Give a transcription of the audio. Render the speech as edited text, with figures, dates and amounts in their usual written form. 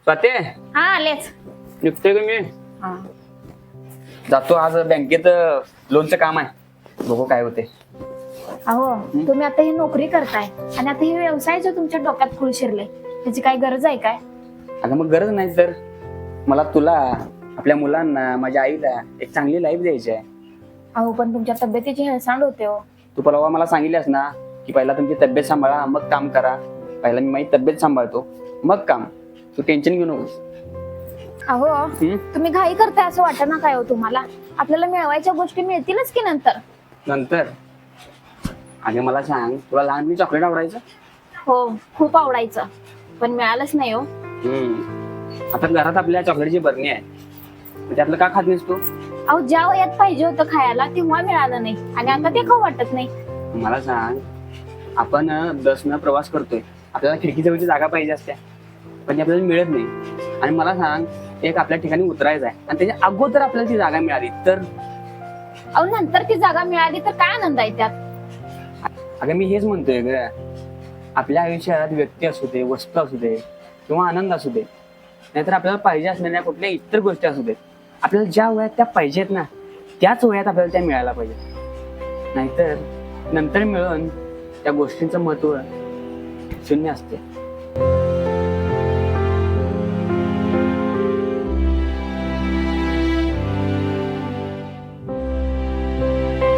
स्वाते हा आलेच. निघतोय का मी? हा. जातो आज बँकेत लोनचं काम आहे, बघू काय होते. अहो तुम्ही आता ही नोकरी करताय आणि आता हे व्यवसाय जो तुमच्या डोक्यात फुल शिरले त्याची काय गरज आहे काय? अगं मग गरज नाही तर मला तुला, आपल्या मुलांना, माझ्या आईला एक चांगली लाईफ द्यायची आहे. अहो पण तुमच्या तब्येतीची हेळसांड होते हो. तू परवा मला सांगितल्यास ना की पहिला तुमची तब्येत सांभाळा मग काम करा. पहिला मी माझी तब्येत सांभाळतो मग काम. तू टेन्शन घेऊ नकोस. अहो तुम्ही घाई करताय असं वाटत ना काय हो तुम्हाला? आपल्याला मिळवायच्या गोष्टी मिळतीलच की नंतर. नंतर अगे मला सांग, तुला लहानपणी चॉकलेट आवडायचं? हो खूप आवडायचं पण मिळालंच नाही हो. आता घरात आपल्या चॉकलेटची बरणी आहे, मग त्यातलं का खात नाहीस तू? अहो ज्या वयात पाहिजे होतं खायला तेव्हा मिळालं नाही आणि आता ते खाऊ वाटत नाही. मला सांग, आपण बसनं प्रवास करतोय, आपल्याला खिडकीजवळची जागा पाहिजे असते पण ती आपल्याला मिळत नाही. आणि मला सांग, एक आपल्या ठिकाणी उतरायचं आहे आणि त्याच्या अगोदर आपल्याला ती जागा मिळाली तर? अहो नंतर ती जागा मिळाली तर काय आनंद आहे त्यात? अगं मी हेच म्हणतोय ग, आपल्या आयुष्यात व्यक्ती असू दे, वस्तू असू दे किंवा आनंद असू दे, नाहीतर आपल्याला पाहिजे असलेल्या कुठल्या इतर गोष्टी असू देत, आपल्याला ज्या वयात त्या पाहिजेत ना त्याच वयात आपल्याला त्या मिळायला पाहिजे. नाहीतर नंतर मिळून त्या गोष्टींचं महत्व शून्य असते.